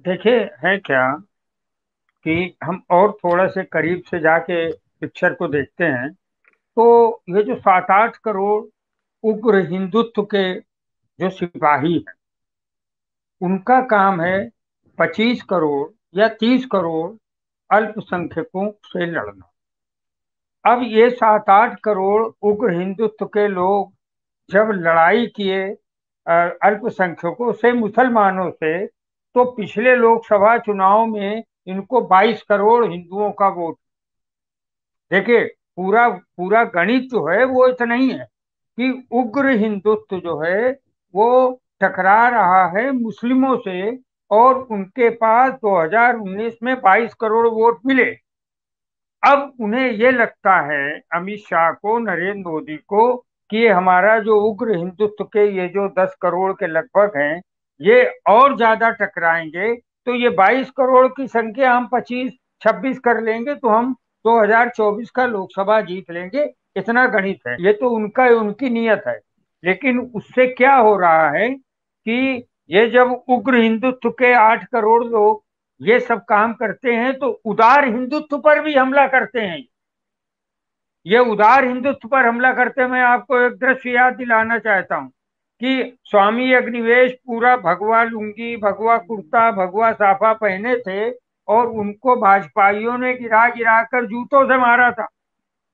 देखिए, है क्या कि हम और थोड़ा से करीब से जाके पिक्चर को देखते हैं तो ये जो 7-8 करोड़ उग्र हिंदुत्व के जो सिपाही हैं, उनका काम है 25 करोड़ या 30 करोड़ अल्पसंख्यकों से लड़ना। अब ये 7-8 करोड़ उग्र हिंदुत्व के लोग जब लड़ाई किए अल्पसंख्यकों से, मुसलमानों से, तो पिछले लोकसभा चुनाव में इनको 22 करोड़ हिंदुओं का वोट। देखिए, पूरा पूरा गणित जो है वो इतना ही है कि उग्र हिंदुत्व जो है वो टकरा रहा है मुस्लिमों से, और उनके पास 2019 में 22 करोड़ वोट मिले। अब उन्हें ये लगता है, अमित शाह को, नरेंद्र मोदी को, कि ये हमारा जो उग्र हिंदुत्व के ये जो 10 करोड़ के लगभग हैं, ये और ज्यादा टकराएंगे तो ये 22 करोड़ की संख्या हम 25-26 कर लेंगे तो हम 2024 का लोकसभा जीत लेंगे। इतना गणित है, ये तो उनका उनकी नीयत है। लेकिन उससे क्या हो रहा है कि ये जब उग्र हिंदुत्व के 8 करोड़ लोग ये सब काम करते हैं तो उदार हिंदुत्व पर भी हमला करते हैं। ये उदार हिंदुत्व पर हमला करते, मैं आपको एक दृश्य याद दिलाना चाहता हूँ कि स्वामी अग्निवेश पूरा भगवा लुंगी, भगवा कुर्ता, भगवा साफा पहने थे और उनको भाजपाइयों ने गिरा गिरा कर जूतों से मारा था।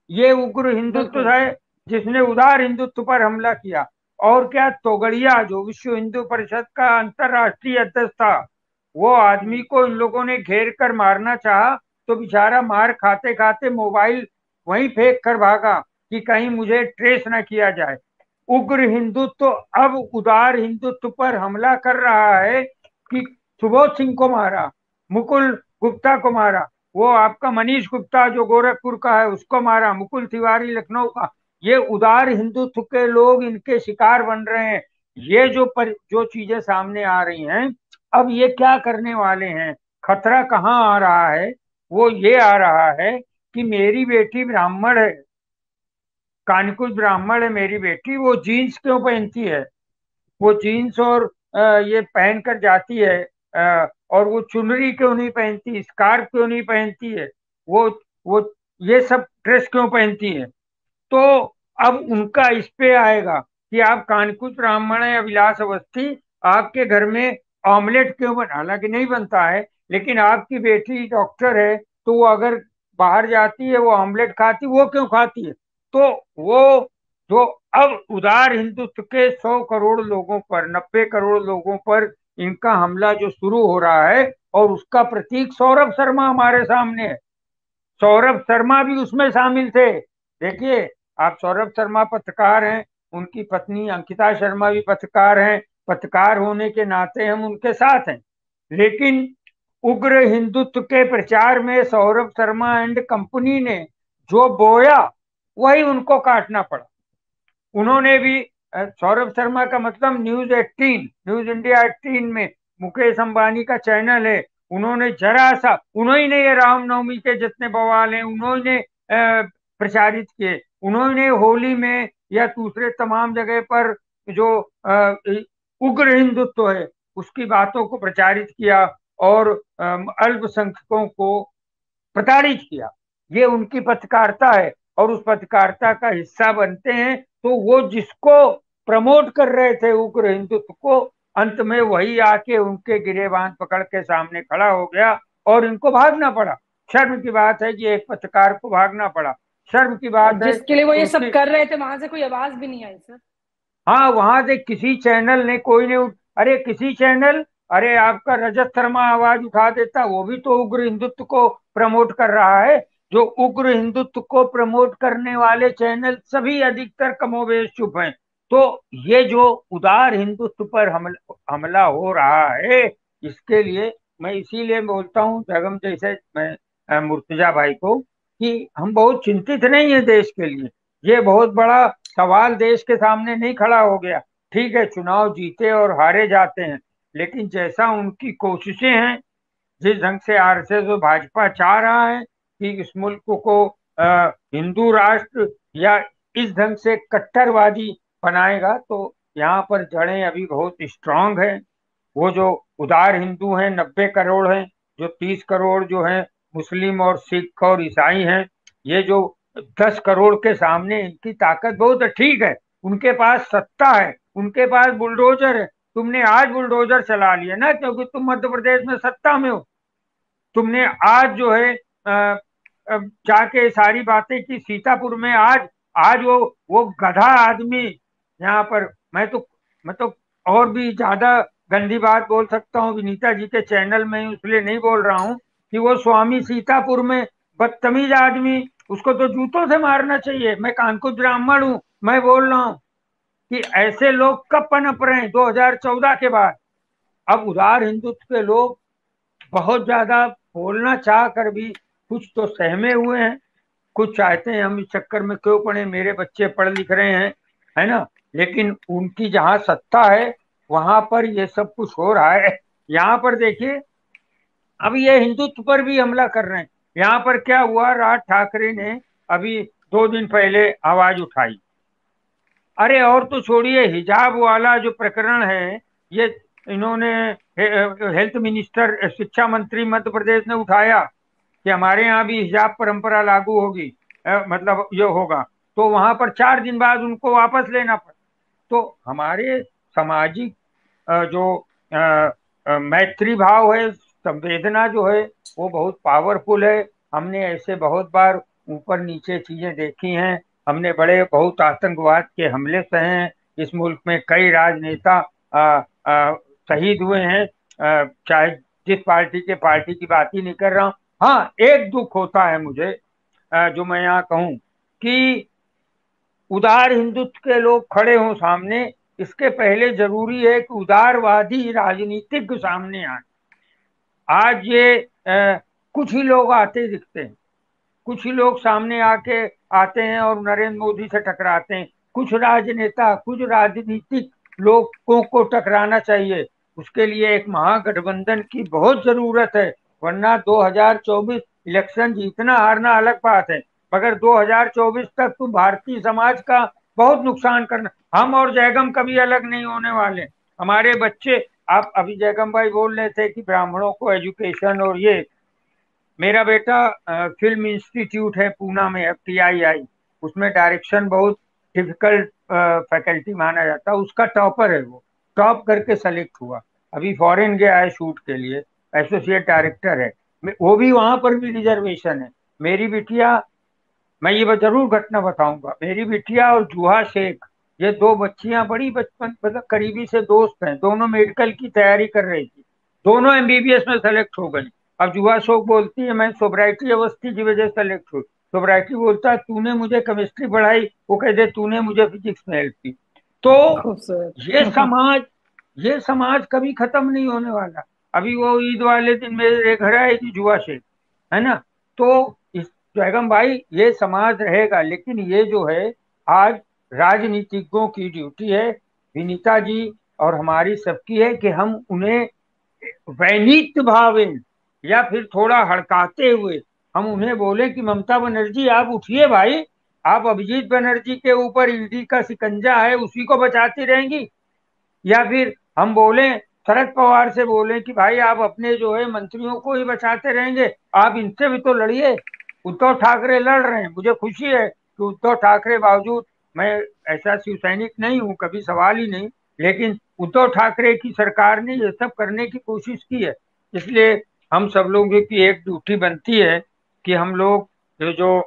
ये उग्र हिंदुत्व बिल्कुल। है जिसने उदार हिंदुत्व पर हमला किया। और क्या, तोगड़िया जो विश्व हिंदू परिषद का अंतरराष्ट्रीय अध्यक्ष था, वो आदमी को इन लोगों ने घेर कर मारना चाहा तो बेचारा मार खाते खाते मोबाइल वहीं फेंक कर भागा कि कहीं मुझे ट्रेस न किया जाए। उग्र हिंदुत्व अब उदार हिंदुत्व पर हमला कर रहा है कि सुबोध सिंह को मारा, मुकुल गुप्ता को मारा, वो आपका मनीष गुप्ता जो गोरखपुर का है उसको मारा, मुकुल तिवारी लखनऊ का। ये उदार हिंदुत्व के लोग इनके शिकार बन रहे हैं। ये जो चीजें सामने आ रही हैं, अब ये क्या करने वाले हैं, खतरा कहाँ आ रहा है, वो ये आ रहा है कि मेरी बेटी ब्राह्मण है, कानकुज ब्राह्मण है मेरी बेटी, वो जीन्स क्यों पहनती है, वो जीन्स और ये पहन कर जाती है, और वो चुनरी क्यों नहीं पहनती, स्कार्फ क्यों नहीं पहनती है, वो वो ये सब ड्रेस क्यों पहनती है। तो अब उनका इस पे आएगा कि आप कानकुज ब्राह्मण है अभिलाष अवस्थी, आपके घर में ऑमलेट क्यों बन, हालांकि नहीं बनता है, लेकिन आपकी बेटी डॉक्टर है तो वो अगर बाहर जाती है वो ऑमलेट खाती, वो क्यों खाती है। तो वो जो अब उदार हिंदुत्व के 100 करोड़ लोगों पर, 90 करोड़ लोगों पर इनका हमला जो शुरू हो रहा है, और उसका प्रतीक सौरभ शर्मा हमारे सामने है। सौरभ शर्मा भी उसमें शामिल थे। देखिए, आप सौरभ शर्मा पत्रकार हैं, उनकी पत्नी अंकिता शर्मा भी पत्रकार हैं, पत्रकार होने के नाते हम उनके साथ हैं। लेकिन उग्र हिंदुत्व के प्रचार में सौरभ शर्मा एंड कंपनी ने जो बोया वही उनको काटना पड़ा। उन्होंने भी सौरभ शर्मा का मतलब न्यूज 18, न्यूज इंडिया 18 में मुकेश अंबानी का चैनल है, उन्होंने जरा सा, उन्होंने ये रामनवमी के जितने बवाल हैं उन्होंने प्रचारित किए, उन्होंने होली में या दूसरे तमाम जगह पर जो उग्र हिंदुत्व है उसकी बातों को प्रचारित किया और अल्पसंख्यकों को प्रताड़ित किया। ये उनकी पत्रकारिता है और उस पत्रकारिता का हिस्सा बनते हैं। तो वो जिसको प्रमोट कर रहे थे उग्र हिंदुत्व को, अंत में वही आके उनके गिरेबान पकड़ के सामने खड़ा हो गया और इनको भागना पड़ा। शर्म की बात है कि एक पत्रकार को भागना पड़ा, शर्म की और बात है जिसके लिए वो कि ये सब उसकी। कर रहे थे वहां से कोई आवाज भी नहीं आई सर। हाँ, वहां से किसी चैनल ने कोई ने अरे किसी चैनल, अरे आपका रजत शर्मा आवाज उठा देता, वो भी तो उग्र हिंदुत्व को प्रमोट कर रहा है। जो उग्र हिंदुत्व को प्रमोट करने वाले चैनल सभी अधिकतर कमोबेश चुप हैं। तो ये जो उदार हिंदुत्व पर हमला हो रहा है, इसके लिए मैं इसीलिए बोलता हूँ जगम जैसे मैं मुर्तजा भाई को, कि हम बहुत चिंतित नहीं है देश के लिए। ये बहुत बड़ा सवाल देश के सामने नहीं खड़ा हो गया। ठीक है, चुनाव जीते और हारे जाते हैं, लेकिन जैसा उनकी कोशिशें हैं, जिस ढंग से आरएसएस और भाजपा चाह रहा है कि इस मुल्क को हिंदू राष्ट्र या इस ढंग से कट्टरवादी बनाएगा, तो यहाँ पर जड़ें अभी बहुत स्ट्रांग है। वो जो उदार हिंदू हैं 90 करोड़ हैं, जो 30 करोड़ जो हैं मुस्लिम और सिख और ईसाई हैं, ये जो 10 करोड़ के सामने इनकी ताकत बहुत है। ठीक है, उनके पास सत्ता है, उनके पास बुलडोजर है। तुमने आज बुलडोजर चला लिया ना, क्योंकि तुम मध्य प्रदेश में सत्ता में हो। तुमने आज जो है जाके सारी बातें की सीतापुर में। आज आज वो गधा आदमी यहाँ पर, मैं तो और भी ज्यादा गंदी बात बोल सकता हूँ विनीता जी के चैनल में, इसलिए नहीं बोल रहा हूँ कि वो स्वामी सीतापुर में बदतमीज आदमी, उसको तो जूतों से मारना चाहिए। मैं कानपुर ब्राह्मण हूँ, मैं बोल रहा हूँ कि ऐसे लोग कब पनप रहे हैं 2014 के बाद। अब उदार हिंदुत्व के लोग बहुत ज्यादा बोलना चाह कर भी कुछ तो सहमे हुए हैं। कुछ चाहते हैं हम इस चक्कर में क्यों पड़े, मेरे बच्चे पढ़ लिख रहे हैं, है ना। लेकिन उनकी जहां सत्ता है वहां पर ये सब कुछ हो रहा है। यहाँ पर देखिए, अब ये हिंदुत्व पर भी हमला कर रहे हैं। यहाँ पर क्या हुआ, राज ठाकरे ने अभी 2 दिन पहले आवाज उठाई। अरे और तो छोड़िए, हिजाब वाला जो प्रकरण है, ये इन्होंने हेल्थ मिनिस्टर, शिक्षा मंत्री मध्य प्रदेश ने उठाया कि हमारे यहाँ भी हिजाब परंपरा लागू होगी, मतलब ये होगा। तो वहां पर 4 दिन बाद उनको वापस लेना पड़ा। तो हमारे सामाजिक जो मैत्री भाव है, संवेदना जो है, वो बहुत पावरफुल है। हमने ऐसे बहुत बार ऊपर नीचे चीजें देखी हैं। हमने बड़े बहुत आतंकवाद के हमले सहे हैं। इस मुल्क में कई राजनेता शहीद हुए हैं। चाहे जिस पार्टी की बात ही नहीं कर रहा हूँ। हाँ, एक दुख होता है मुझे, जो मैं यहाँ कहूँ कि उदार हिंदुत्व के लोग खड़े हों सामने। इसके पहले जरूरी है कि उदारवादी राजनीतिज्ञ सामने आए। आज ये कुछ ही लोग आते दिखते हैं, कुछ ही लोग सामने आते हैं और नरेंद्र मोदी से टकराते हैं। कुछ राजनेता, कुछ राजनीतिक लोगों को टकराना चाहिए। उसके लिए एक महागठबंधन की बहुत जरूरत है। वरना 2024 इलेक्शन जीतना हारना अलग बात है, मगर 2024 तक तो भारतीय समाज का बहुत नुकसान करना। हम और जयगम कभी अलग नहीं होने वाले। हमारे बच्चे, आप अभी जयगम भाई बोल रहे थे कि ब्राह्मणों को एजुकेशन और ये, मेरा बेटा फिल्म इंस्टीट्यूट है पूना में, FTII, उसमें डायरेक्शन बहुत डिफिकल्ट फैकल्टी माना जाता है। उसका टॉपर है, वो टॉप करके सेलेक्ट हुआ, अभी फॉरेन गया है शूट के लिए, एसोसिएट डायरेक्टर है। वो भी वहां पर भी रिजर्वेशन है। मेरी बिटिया, मैं ये जरूर घटना बताऊंगा, मेरी बिटिया और जुहा शेख, ये 2 बच्चियां बड़ी बचपन मतलब करीबी से दोस्त हैं, दोनों मेडिकल की तैयारी कर रही थी, दोनों MBBS में सेलेक्ट हो गई। अब जुहा शेख बोलती है मैं सोब्राइटी अवस्थी की वजह से सेलेक्ट हुई। सोब्राइटी बोलता है तूने मुझे केमिस्ट्री पढ़ाई, वो कहते तूने मुझे फिजिक्स में हेल्प की। तो ये खूबसूरत। समाज ये समाज कभी खत्म नहीं होने वाला। अभी वो ईद वाले दिन मेरे घर आएगी जुआ शेख, है ना। तो इस जयगम भाई, ये समाज रहेगा, लेकिन ये जो है आज राजनीतिज्ञों की ड्यूटी है, विनीता जी और हमारी सबकी है कि हम उन्हें वैनीत भावेन या फिर थोड़ा हड़काते हुए हम उन्हें बोले कि ममता बनर्जी आप उठिए भाई। आप अभिजीत बनर्जी के ऊपर ईडी का शिकंजा है, उसी को बचाती रहेंगी। या फिर हम बोले, शरद पवार से बोले कि भाई आप अपने जो है मंत्रियों को ही बचाते रहेंगे, आप इनसे भी तो लड़िए। उद्धव ठाकरे लड़ रहे हैं, मुझे खुशी है कि उद्धव ठाकरे बावजूद, मैं ऐसा शिव सैनिक नहीं हूं, कभी सवाल ही नहीं, लेकिन उद्धव ठाकरे की सरकार ने ये सब करने की कोशिश की है। इसलिए हम सब लोगों की एक ड्यूटी बनती है कि हम लोग ये जो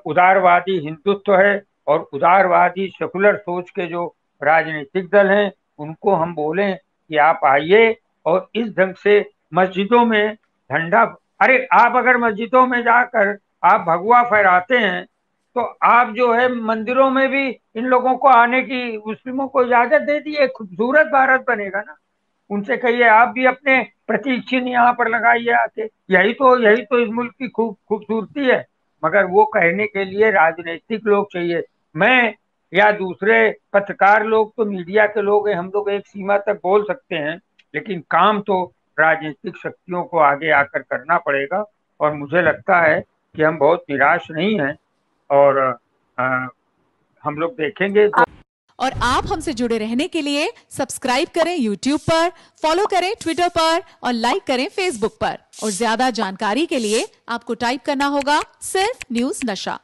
उदारवादी हिंदुत्व है और उदारवादी सेकुलर सोच के जो राजनीतिक दल हैं, उनको हम बोलें कि आप आइए और इस ढंग से मस्जिदों में झंडा, अरे आप अगर मस्जिदों में जाकर आप भगवा फहराते हैं, तो आप जो है मंदिरों में भी इन लोगों को आने की, मुस्लिमों को इजाजत दे दिए, खूबसूरत भारत बनेगा ना। उनसे कहिए आप भी अपने प्रतीक चिन्ह यहाँ पर लगाइए आके। यही तो इस मुल्क की खूबसूरती है। मगर वो कहने के लिए राजनीतिक लोग चाहिए। मैं या दूसरे पत्रकार लोग तो मीडिया के लोग हैं, हम लोग एक सीमा तक बोल सकते हैं, लेकिन काम तो राजनीतिक शक्तियों को आगे आकर करना पड़ेगा। और मुझे लगता है कि हम बहुत निराश नहीं हैं, और हम लोग देखेंगे तो और आप हमसे जुड़े रहने के लिए सब्सक्राइब करें YouTube पर, फॉलो करें ट्विटर पर और लाइक करें Facebook पर। और ज्यादा जानकारी के लिए आपको टाइप करना होगा सिर्फ न्यूज नशा।